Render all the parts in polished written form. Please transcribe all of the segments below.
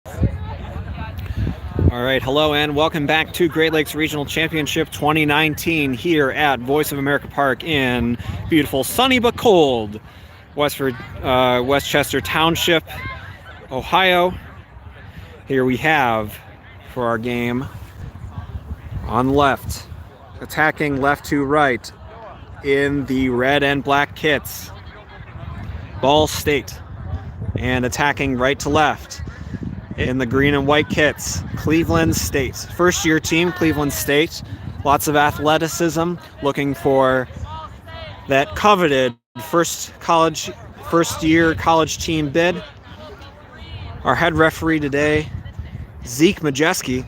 All right, hello and welcome back to Great Lakes Regional Championship 2019 here at Voice of America Park in beautiful, sunny but cold Westchester Township, Ohio. Here we have for our game on left, attacking left to right in the red and black kits, Ball State, and attacking right to left in the green and white kits, Cleveland State. First year team, Cleveland State. Lots of athleticism, looking for that coveted first year college team bid. Our head referee today, Zeke Majeski,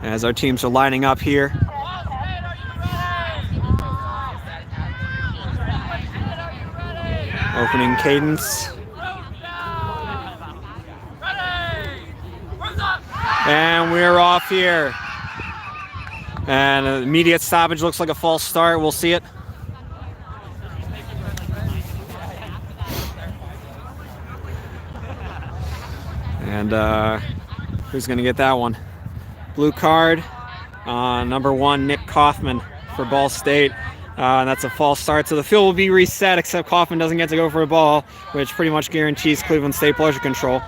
as our teams are lining up here. Opening cadence. And we're off here. And an immediate stoppage, looks like a false start. We'll see it. And who's going to get that one? Blue card, number 1, Nick Kaufman for Ball State. And that's a false start. So the field will be reset, except Kaufman doesn't get to go for a ball, which pretty much guarantees Cleveland State pleasure control.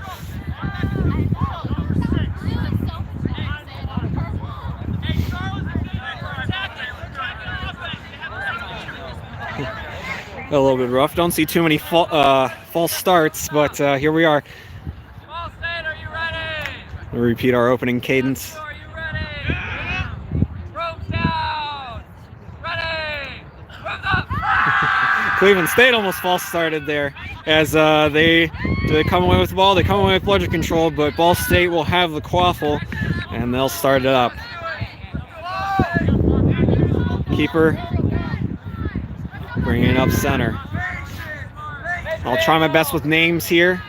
A little bit rough. Don't see too many false starts, but here we are. Ball State, are you ready? We'll repeat our opening cadence. Are you ready? Ropes down. Ready. Ropes up. Cleveland State almost false started there, as they come away with the ball. They come away with pleasure control, but Ball State will have the quaffle, and they'll start it up. Keeper bringing it up center. I'll try my best with names here.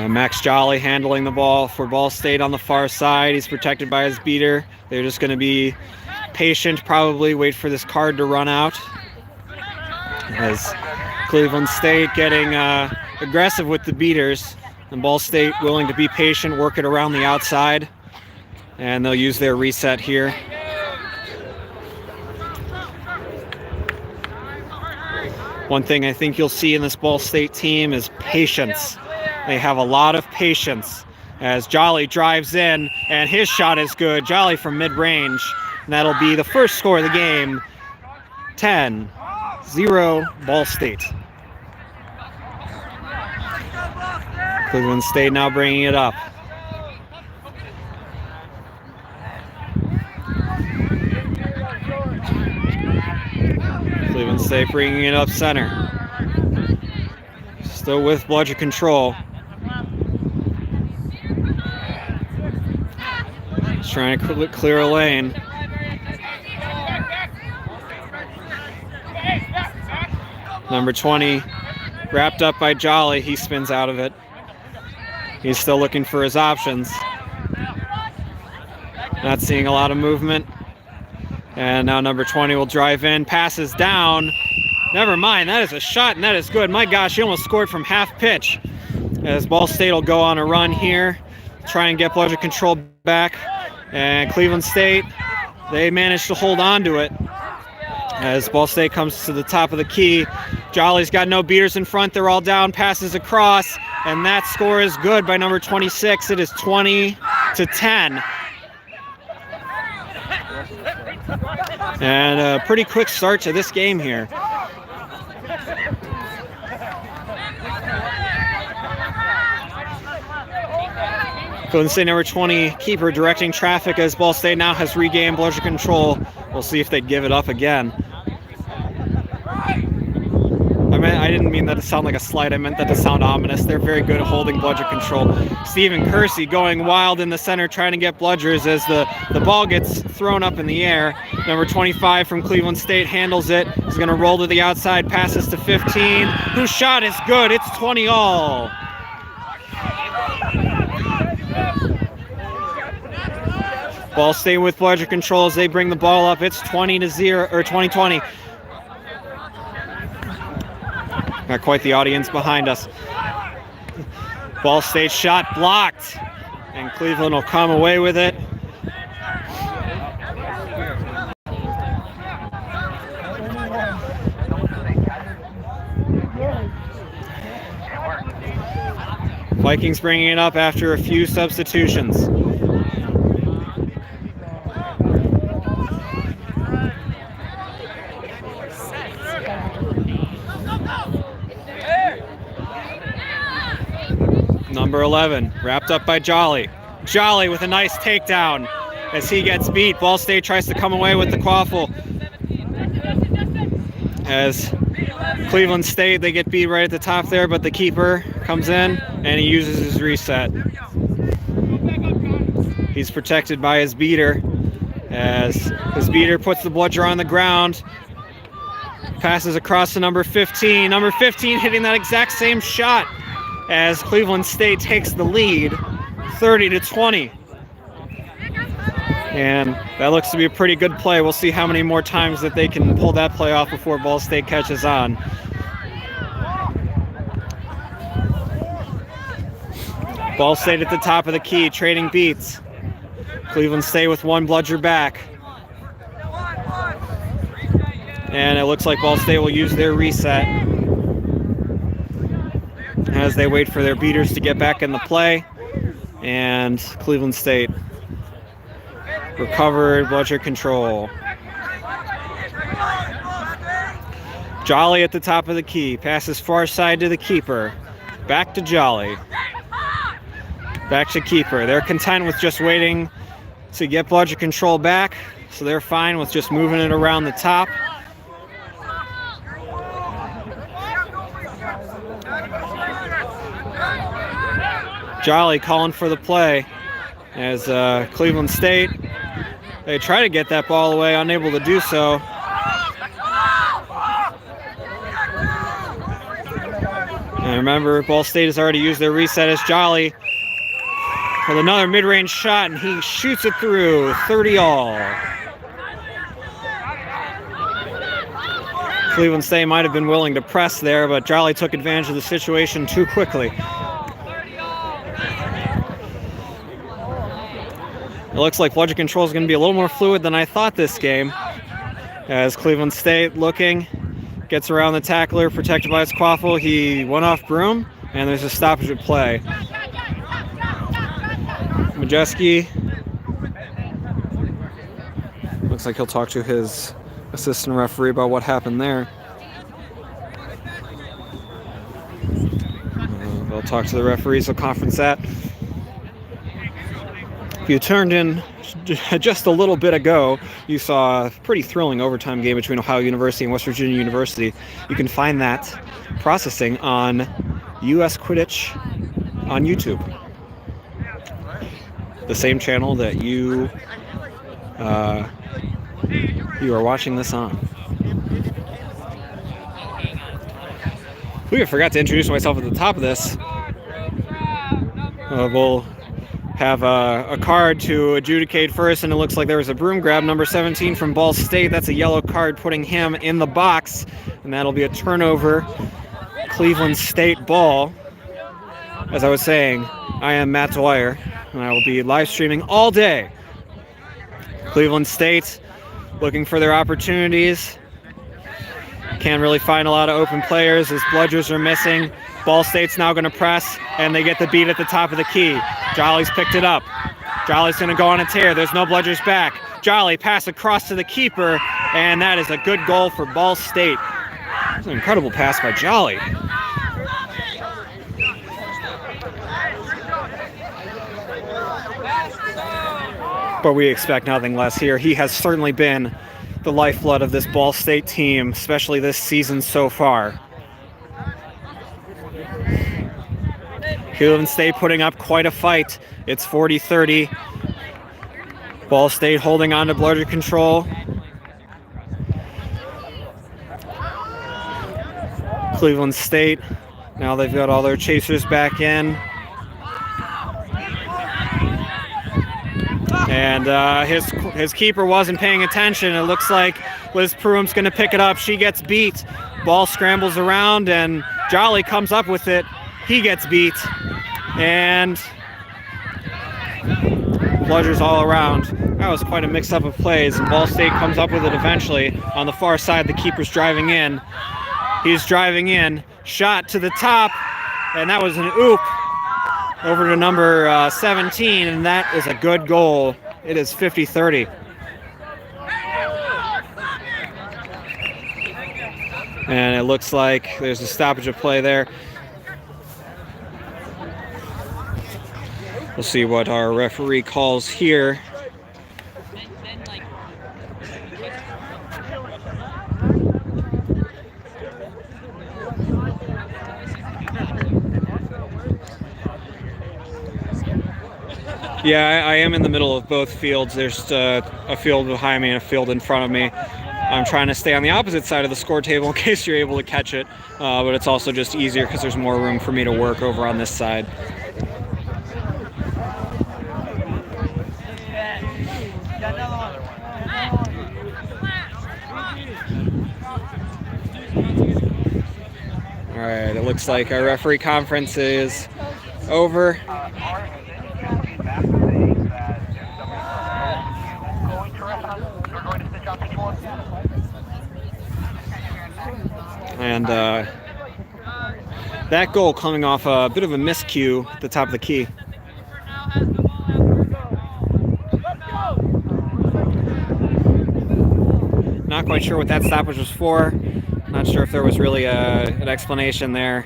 Max Jolly handling the ball for Ball State on the far side. He's protected by his beater. They're just going to be patient, probably wait for this card to run out. As Cleveland State getting aggressive with the beaters, and Ball State willing to be patient, work it around the outside. And they'll use their reset here. One thing I think you'll see in this Ball State team is patience. They have a lot of patience as Jolly drives in, and his shot is good. Jolly from mid-range, and that'll be the first score of the game. 10-0 Ball State. Cleveland State now bringing it up. Cleveland State bringing it up center. Still with bludger control. Just trying to clear a lane. Number 20 wrapped up by Jolly. He spins out of it. He's still looking for his options. Not seeing a lot of movement. And now number 20 will drive in, passes down. Never mind, that is a shot, and that is good. My gosh, he almost scored from half pitch. As Ball State will go on a run here, try and get pleasure control back. And Cleveland State, they managed to hold on to it. As Ball State comes to the top of the key, Jolly's got no beaters in front. They're all down, passes across, and that score is good by number 26. It is 20-10. And a pretty quick start to this game here. Cleveland State number 20, keeper directing traffic as Ball State now has regained pleasure control. We'll see if they give it up again. I didn't mean that to sound like a slight. I meant that to sound ominous. They're very good at holding bludger control. Stephen Kersey going wild in the center, trying to get bludgers as the ball gets thrown up in the air. Number 25 from Cleveland State handles it. He's going to roll to the outside, passes to 15. Whose shot is good? It's 20-all. Ball State with bludger control as they bring the ball up. It's 20-0 or 20-20. Got quite the audience behind us. Ball State shot blocked, and Cleveland will come away with it. Vikings bringing it up after a few substitutions. Number 11, wrapped up by Jolly. Jolly with a nice takedown as he gets beat. Ball State tries to come away with the quaffle. As Cleveland State, they get beat right at the top there, but the keeper comes in and he uses his reset. He's protected by his beater as his beater puts the bludger on the ground. Passes across to number 15. Number 15 hitting that exact same shot as Cleveland State takes the lead 30-20. And that looks to be a pretty good play. We'll see how many more times that they can pull that play off before Ball State catches on. Ball State at the top of the key, trading beats. Cleveland State with one bludger back. And it looks like Ball State will use their reset as they wait for their beaters to get back in the play. And Cleveland State recovered bludger control. Jolly at the top of the key, passes far side to the keeper. Back to Jolly. Back to keeper. They're content with just waiting to get bludger control back, so they're fine with just moving it around the top. Jolly calling for the play as Cleveland State, they try to get that ball away, unable to do so. And remember, Ball State has already used their reset as Jolly with another mid-range shot, and he shoots it through, 30-all. Cleveland State might have been willing to press there, but Jolly took advantage of the situation too quickly. It looks like bludger control is going to be a little more fluid than I thought this game, as Cleveland State looking, gets around the tackler, protected by his quaffle. He went off broom, and there's a stoppage of play. Majeski looks like he'll talk to his assistant referee about what happened there. They'll talk to the referees, they'll conference that. If you turned in just a little bit ago, you saw a pretty thrilling overtime game between Ohio University and West Virginia University. You can find that processing on US Quidditch on YouTube. The same channel that you are watching this on. I forgot to introduce myself at the top of this. We'll have a card to adjudicate first, and it looks like there was a broom grab. Number 17 from Ball State. That's a yellow card putting him in the box, and that'll be a turnover. Cleveland State ball. As I was saying, I am Matt Dwyer, and I will be live streaming all day. Cleveland State looking for their opportunities. Can't really find a lot of open players as bludgers are missing. Ball State's now going to press, and they get the beat at the top of the key. Jolly's picked it up. Jolly's going to go on a tear. There's no bludgers back. Jolly pass across to the keeper, and that is a good goal for Ball State. It's an incredible pass by Jolly. But we expect nothing less here. He has certainly been the lifeblood of this Ball State team, especially this season so far. Cleveland State putting up quite a fight. It's 40-30. Ball State holding on to bludger control. Cleveland State, now they've got all their chasers back in. And his keeper wasn't paying attention. It looks like Liz Pruitt's going to pick it up. She gets beat Ball scrambles around, and Jolly comes up with it. He gets beat, and Bludgers all around. That was quite a mix-up of plays, and Ball State comes up with it eventually. On the far side, the keeper's driving in. He's driving in, shot to the top, and that was an oop over to number 17, and that is a good goal. It is 50-30. And it looks like there's a stoppage of play there. We'll see what our referee calls here. Yeah, I am in the middle of both fields. There's a field behind me and a field in front of me. I'm trying to stay on the opposite side of the score table in case you're able to catch it, but it's also just easier because there's more room for me to work over on this side. All right, it looks like our referee conference is over. And that goal coming off a bit of a miscue at the top of the key. Not quite sure what that stoppage was for. Not sure if there was really an explanation there,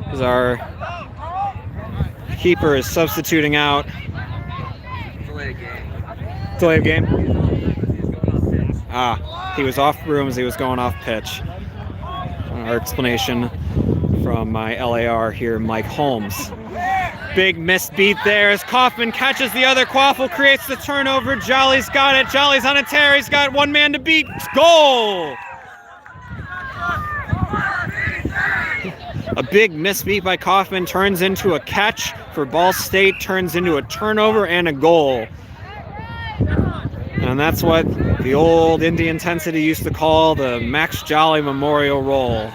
as our keeper is substituting out. Delay of game. He was off brooms. He was going off pitch. Our explanation from my LAR here, Mike Holmes. Big missed beat there as Kaufman catches the other. Quaffle creates the turnover. Jolly's got it. Jolly's on a tear. He's got one man to beat. Goal! A big misbeat by Kaufman turns into a catch for Ball State, turns into a turnover and a goal. And that's what the old Indy Intensity used to call the Max Jolly Memorial Roll.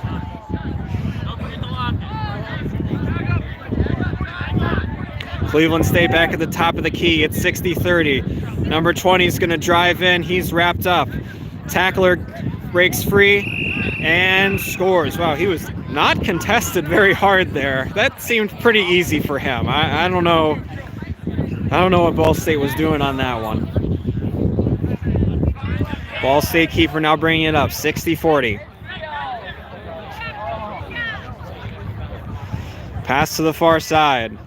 Cleveland State back at the top of the key. It's 60-30. Number 20 is going to drive in. He's wrapped up. Tackler breaks free and scores. Wow, he was not contested very hard there. That seemed pretty easy for him. I don't know. I don't know what Ball State was doing on that one. Ball State keeper now bringing it up, 60-40. Pass to the far side.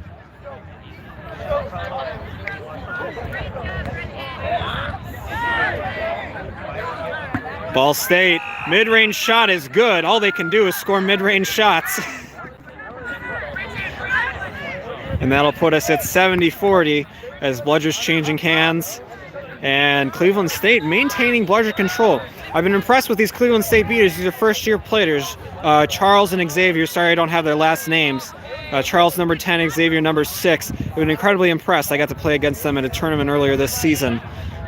Ball State, mid-range shot is good. All they can do is score mid-range shots. And that'll put us at 70-40 as Bludger's changing hands. And Cleveland State maintaining Bludger control. I've been impressed with these Cleveland State beaters. These are first-year players. Charles and Xavier, sorry I don't have their last names. Charles number 10, Xavier number 6. I've been incredibly impressed. I got to play against them at a tournament earlier this season.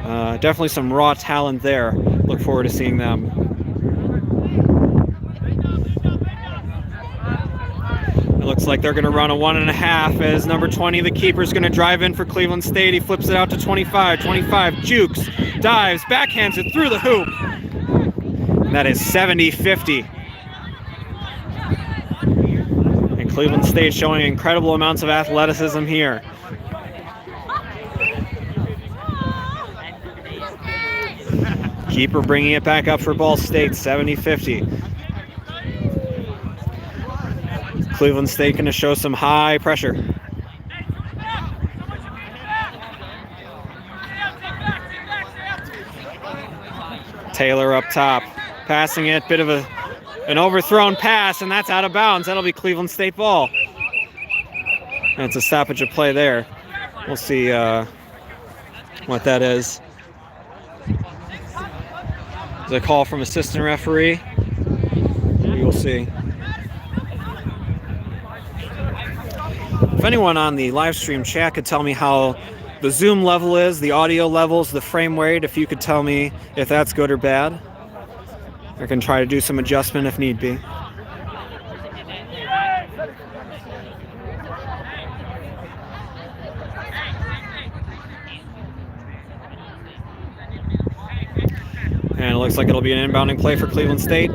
Definitely some raw talent there. Look forward to seeing them. It looks like they're going to run a 1.5 as number 20, the keeper's going to drive in for Cleveland State. He flips it out to 25. 25 jukes, dives, backhands it through the hoop. And that is 70-50. And Cleveland State showing incredible amounts of athleticism here. Keeper bringing it back up for Ball State, 70-50. Cleveland State going to show some high pressure. Taylor up top, passing it, bit of an overthrown pass, and that's out of bounds. That'll be Cleveland State ball. And it's a stoppage of play there. We'll see what that is. There's a call from assistant referee. We will see. If anyone on the live stream chat could tell me how the zoom level is, the audio levels, the frame rate, if you could tell me if that's good or bad. I can try to do some adjustment if need be. Looks like it'll be an inbounding play for Cleveland State.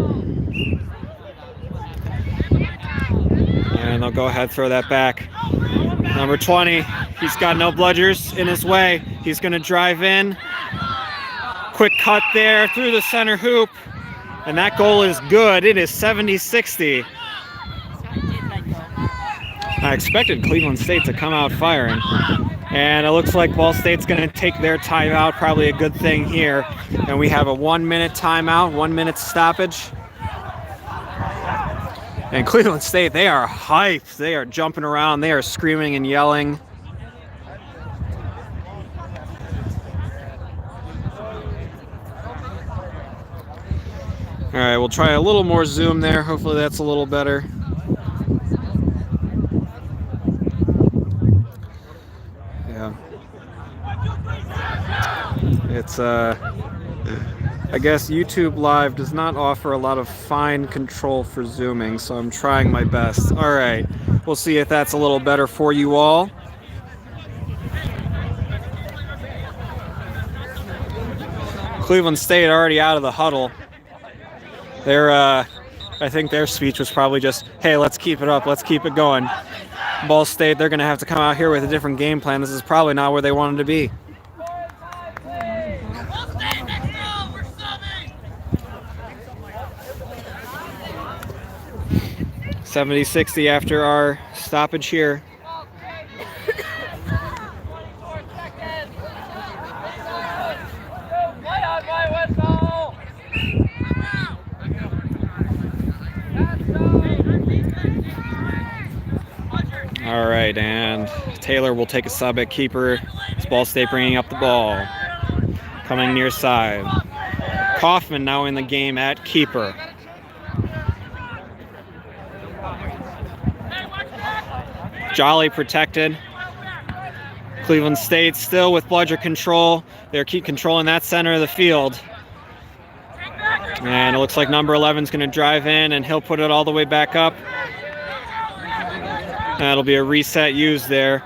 And they'll go ahead, throw that back. Number 20, he's got no bludgers in his way. He's going to drive in. Quick cut there through the center hoop. And that goal is good. It is 70-60. I expected Cleveland State to come out firing. And it looks like Ball State's going to take their timeout. Probably a good thing here. And we have a 1-minute timeout, 1 minute stoppage. And Cleveland State, they are hyped. They are jumping around. They are screaming and yelling. All right, we'll try a little more zoom there. Hopefully that's a little better. Yeah. It's, I guess YouTube Live does not offer a lot of fine control for zooming, so I'm trying my best. All right, we'll see if that's a little better for you all. Cleveland State already out of the huddle. I think their speech was probably just, hey, let's keep it up, let's keep it going. Ball State, they're going to have to come out here with a different game plan. This is probably not where they wanted to be. 70-60 after our stoppage here. All right, and Taylor will take a sub at keeper. It's Ball State bringing up the ball. Coming near side. Kaufman now in the game at keeper. Jolly protected. Cleveland State still with bludger control. They're keep controlling that center of the field. And it looks like number 11 is going to drive in, and he'll put it all the way back up. That'll be a reset used there.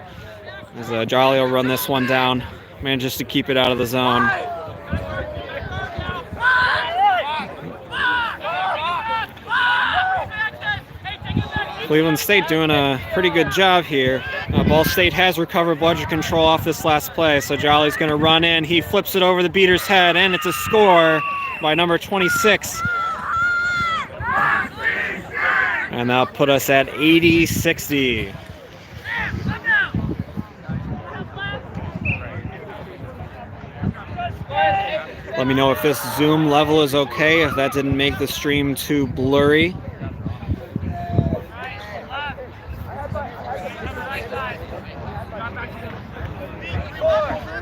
As Jolly will run this one down. Manages to keep it out of the zone. Cleveland State doing a pretty good job here. Ball State has recovered bludger control off this last play, so Jolly's going to run in. He flips it over the beater's head, and it's a score by number 26. And that'll put us at 80-60. Let me know if this zoom level is okay, if that didn't make the stream too blurry.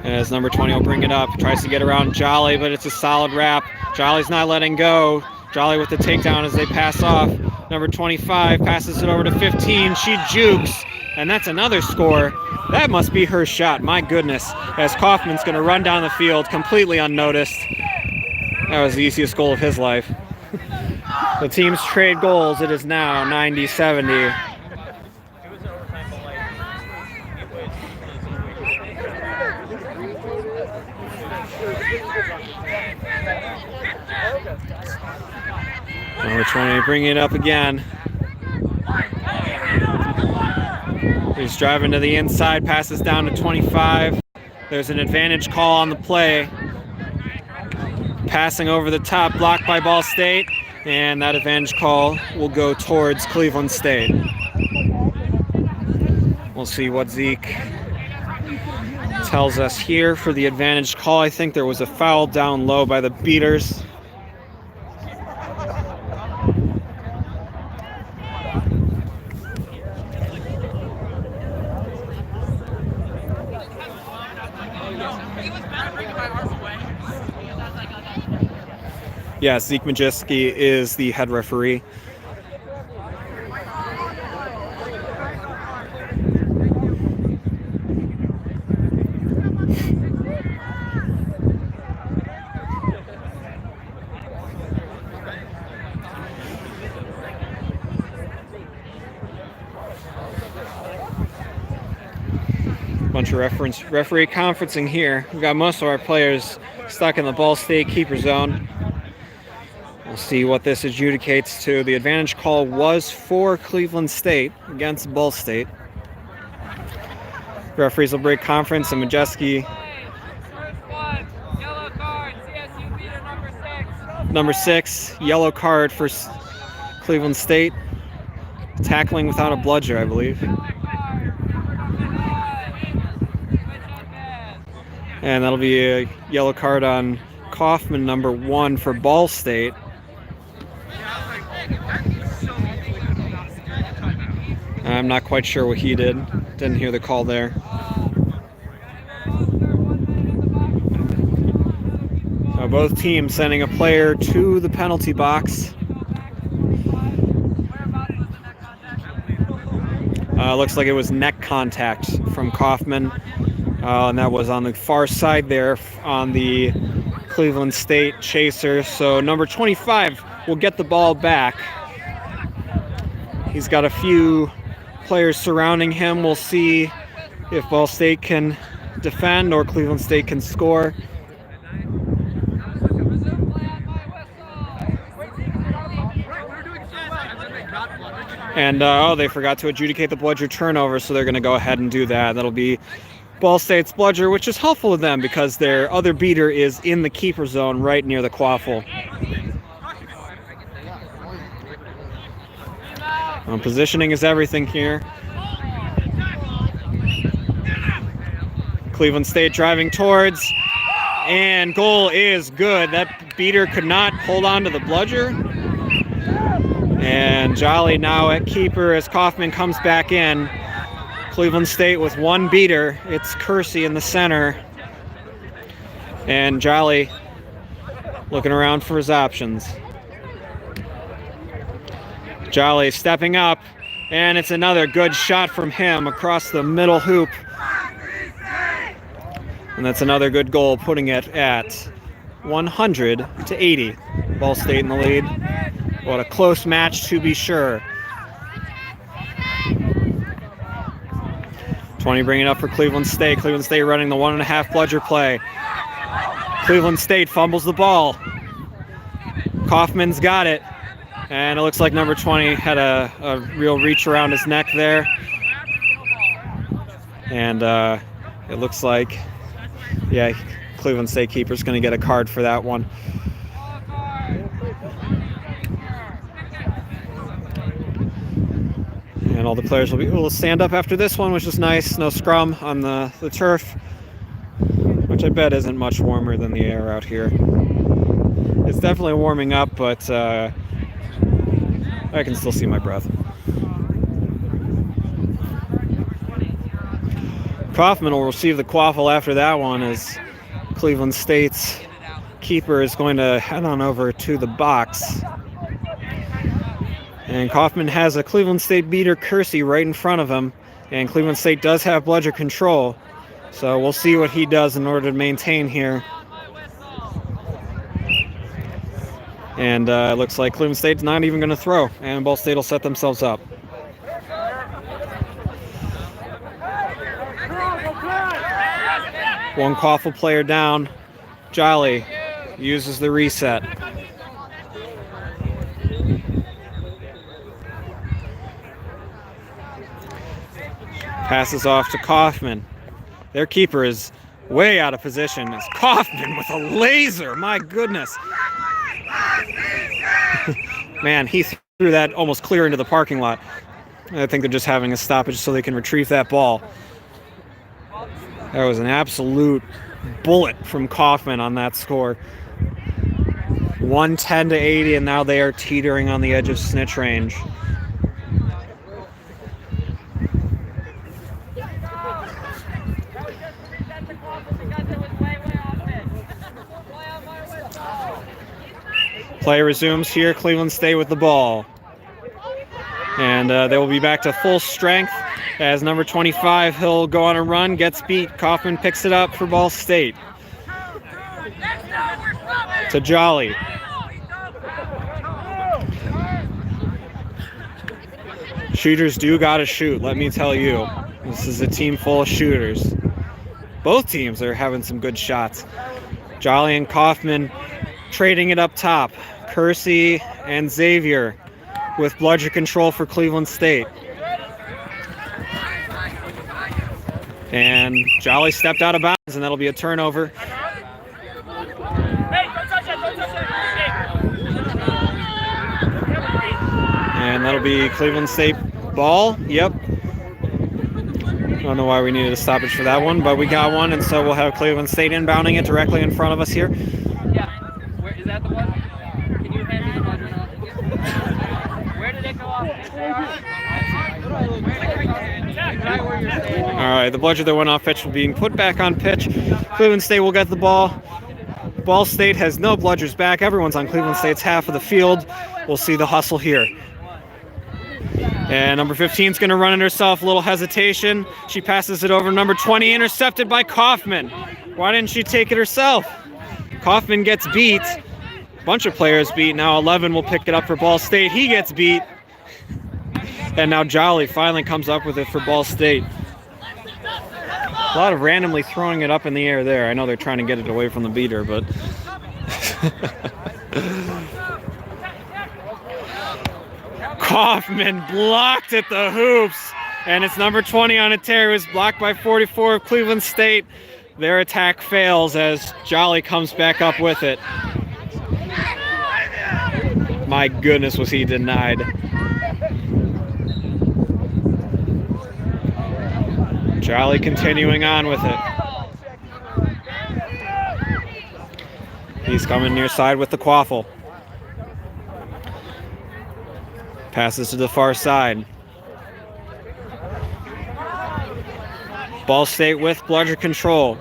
As number 20 will bring it up, tries to get around Jolly, but it's a solid wrap. Jolly's not letting go. Jolly with the takedown as they pass off. Number 25 passes it over to 15. She jukes, and that's another score. That must be her shot, my goodness. As Kaufman's going to run down the field completely unnoticed. That was the easiest goal of his life. The teams trade goals. It is now 90-70. Number 20 bringing it up again. He's driving to the inside, passes down to 25. There's an advantage call on the play. Passing over the top, blocked by Ball State, and that advantage call will go towards Cleveland State. We'll see what Zeke tells us here for the advantage call. I think there was a foul down low by the beaters. Yeah, Zeke Majewski is the head referee. Bunch of referee conferencing here. We've got most of our players stuck in the Ball State keeper zone. We'll see what this adjudicates to. The advantage call was for Cleveland State against Ball State. Referees will break conference, and Majeski, Yellow card, CSU beater number 6. number 6, yellow card for Cleveland State. Tackling without a bludger, I believe. And that'll be a yellow card on Kaufman, number 1 for Ball State. I'm not quite sure what he did. Didn't hear the call there. So both teams sending a player to the penalty box. Looks like it was neck contact from Kaufman. And that was on the far side there on the Cleveland State chaser. So number 25 will get the ball back. He's got a few players surrounding him. We'll see if Ball State can defend or Cleveland State can score. And they forgot to adjudicate the bludger turnover, so they're going to go ahead and do that. That'll be Ball State's bludger, which is helpful to them because their other beater is in the keeper zone right near the quaffle. Positioning is everything here. Cleveland State driving towards, and goal is good. That beater could not hold on to the bludger. And Jolly now at keeper as Kaufman comes back in. Cleveland State with 1 beater. It's Kersey in the center. And Jolly looking around for his options. Jolly stepping up, and it's another good shot from him across the middle hoop. And that's another good goal, putting it at 100-80. Ball State in the lead. What a close match, to be sure. 20 bringing it up for Cleveland State. Cleveland State running the 1.5 bludger play. Cleveland State fumbles the ball. Kaufman's got it. And it looks like number 20 had a real reach around his neck there. And it looks like, yeah, Cleveland State keeper's going to get a card for that one. And all the players will be able to stand up after this one, which is nice. No scrum on the turf, which I bet isn't much warmer than the air out here. It's definitely warming up, but I can still see my breath. Kaufman will receive the quaffle after that one as Cleveland State's keeper is going to head on over to the box. And Kaufman has a Cleveland State beater, Kersey, right in front of him. And Cleveland State does have bludger control. So we'll see what he does in order to maintain here. And it looks like Cleveland State's not even going to throw. And Ball State will set themselves up. One quaffle player down. Jolly uses the reset. Passes off to Kaufman. Their keeper is way out of position. It's Kaufman with a laser. My goodness. Man, he threw that almost clear into the parking lot. I think they're just having a stoppage so they can retrieve that ball. That was an absolute bullet from Kaufman on that score. 110-80, and now they are teetering on the edge of snitch range. Play resumes here. Cleveland State with the ball. And they will be back to full strength as number 25, he'll go on a run, gets beat. Kaufman picks it up for Ball State. To Jolly. Shooters do gotta shoot, let me tell you. This is a team full of shooters. Both teams are having some good shots. Jolly and Kaufman trading it up top. Kersey and Xavier with bludger control for Cleveland State. And Jolly stepped out of bounds, and that'll be a turnover. And that'll be Cleveland State ball. Yep. I don't know why we needed a stoppage for that one, but we got one, and so we'll have Cleveland State inbounding it directly in front of us here. Yeah. Where is that the one? Can you hand me the bludger now? Where did it go off? All right, the bludger that went off pitch will be being put back on pitch. Cleveland State will get the ball. Ball State has no bludgers back. Everyone's on Cleveland State's half of the field. We'll see the hustle here. And number 15 is going to run it herself. A little hesitation. She passes it over. Number 20 intercepted by Kaufman. Why didn't she take it herself? Kaufman gets beat. A bunch of players beat. Now 11 will pick it up for Ball State. He gets beat. And now Jolly finally comes up with it for Ball State. A lot of randomly throwing it up in the air there. I know they're trying to get it away from the beater, but... Kaufman blocked at the hoops, and it's number 20 on a tear. It was blocked by 44 of Cleveland State. Their attack fails as Jolly comes back up with it. My goodness, was he denied. Jolly continuing on with it. He's coming near side with the quaffle. Passes to the far side. Ball State with bludger control.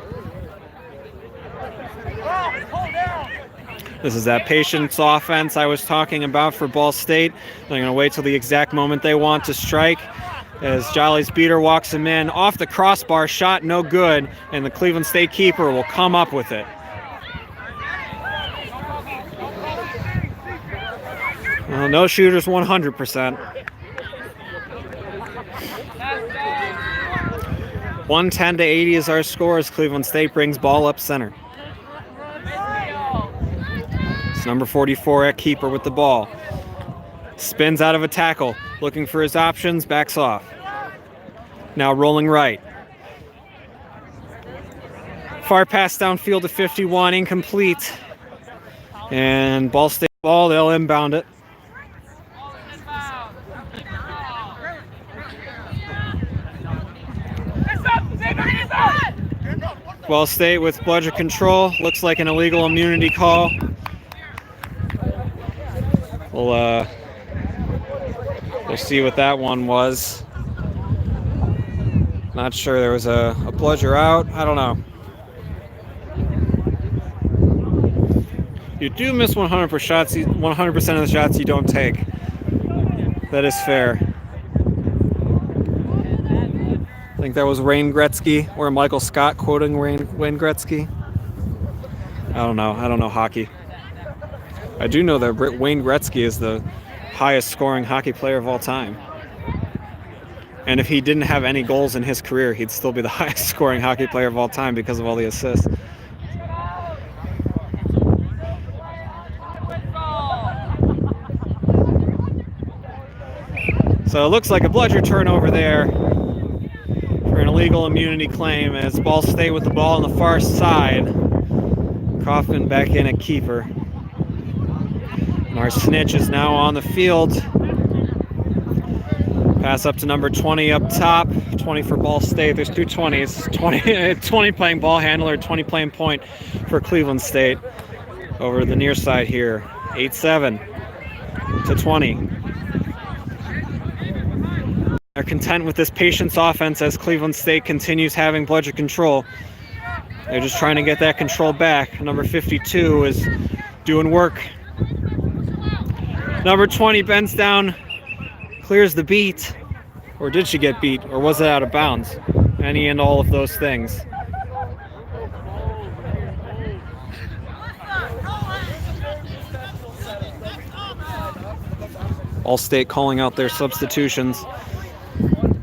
This is that patience offense I was talking about for Ball State. They're going to wait till the exact moment they want to strike. As Jolly's beater walks him in. Off the crossbar, shot no good, and the Cleveland State keeper will come up with it. Well, no shooters 100%. 110 to 80 is our score as Cleveland State brings ball up center. It's number 44 at keeper with the ball. Spins out of a tackle, looking for his options, backs off. Now rolling right. Far pass downfield to 51, incomplete. And Ball State ball, they'll inbound it. Ball State with bludger control. Looks like an illegal immunity call. We'll see what that one was. Not sure. There was a bludger out. I don't know. You do miss 100% of the shots you don't take. That is fair. I think that was Wayne Gretzky or Michael Scott quoting Wayne Gretzky. I don't know. I don't know hockey. I do know that Wayne Gretzky is the highest scoring hockey player of all time. And if he didn't have any goals in his career, he'd still be the highest scoring hockey player of all time because of all the assists. So it looks like a bludger turnover there for an illegal immunity claim as Ball State with the ball on the far side. Kaufman back in at keeper. And our snitch is now on the field. Pass up to number 20 up top. 20 for Ball State. There's two 20s. 20 playing ball handler, 20 playing point for Cleveland State. Over the near side here. 8-7 to 20. They're content with this patience offense as Cleveland State continues having bludger control. They're just trying to get that control back. Number 52 is doing work. Number 20 bends down, clears the beat. Or did she get beat? Or was it out of bounds? Any and all of those things. All State calling out their substitutions.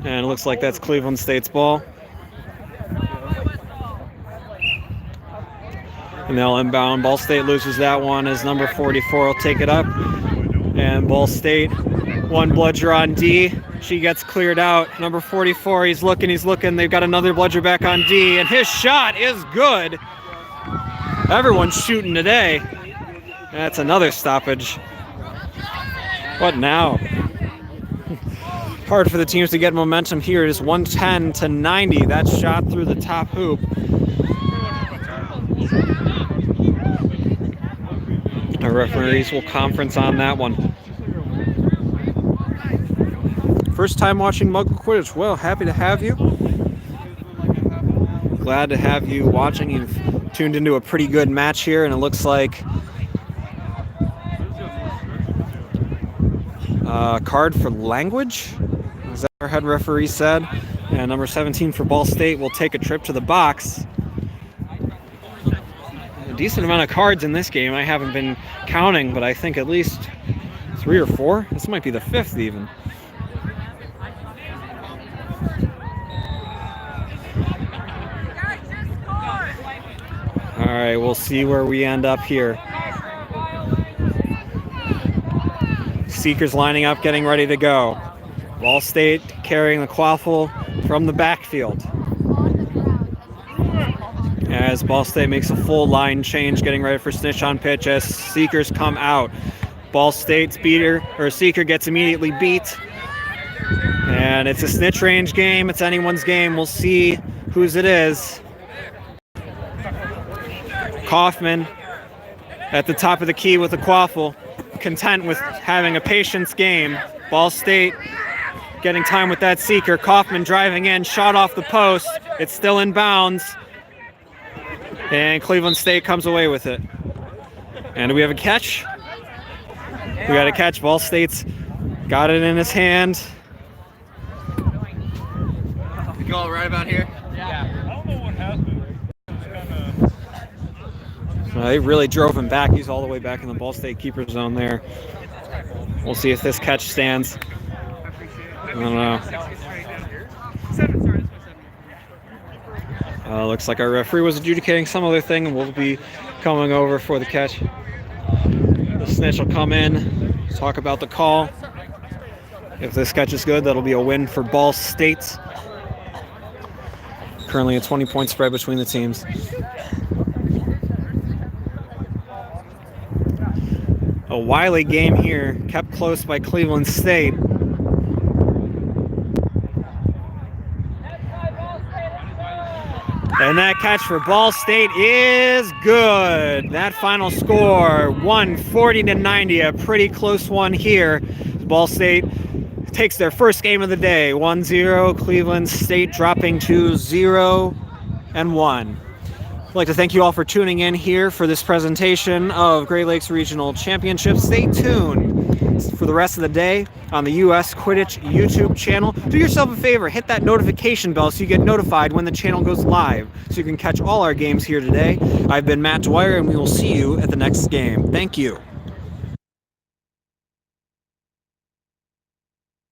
And it looks like that's Cleveland State's ball. And they'll inbound. Ball State loses that one as number 44 will take it up. And Ball State, one bludger on D. She gets cleared out. Number 44, he's looking. They've got another bludger back on D, and his shot is good. Everyone's shooting today. That's another stoppage. What now? Hard for the teams to get momentum here. It is 110 to 90. That shot through the top hoop. Our referees will conference on that one. First time watching Muggle Quidditch. Well, happy to have you. Glad to have you watching. You've tuned into a pretty good match here, and it looks like card for language, as our head referee said. And number 17 for Ball State will take a trip to the box. A decent amount of cards in this game. I haven't been counting, but I think at least 3 or 4. This might be the 5th even. All right, we'll see where we end up here. Seekers lining up, getting ready to go. Ball State carrying the quaffle from the backfield. As Ball State makes a full line change, getting ready for snitch on pitch as Seekers come out. Ball State's Seeker gets immediately beat. And it's a snitch range game. It's anyone's game. We'll see whose it is. Kaufman at the top of the key with the quaffle, content with having a patience game. Ball State getting time with that Seeker. Kaufman driving in, shot off the post. It's still in bounds. And Cleveland State comes away with it. And do we have a catch? We got a catch. Ball State's got it in his hand. We go right about here? Yeah. I don't know what happened. They really drove him back. He's all the way back in the Ball State keeper zone there. We'll see if this catch stands. I don't know. Looks like our referee was adjudicating some other thing, and we'll be coming over for the catch. The snitch will come in, talk about the call. If this catch is good, that'll be a win for Ball State. Currently a 20-point spread between the teams. A wily game here, kept close by Cleveland State. And that catch for Ball State is good. That final score, 140 to 90, a pretty close one here. Ball State takes their first game of the day, 1-0. Cleveland State dropping to 0-1. I'd like to thank you all for tuning in here for this presentation of Great Lakes Regional Championship. Stay tuned for the rest of the day on the US Quidditch YouTube channel. Do yourself a favor, hit that notification bell so you get notified when the channel goes live, so you can catch all our games here today. I've been Matt Dwyer, and we will see you at the next game. Thank you.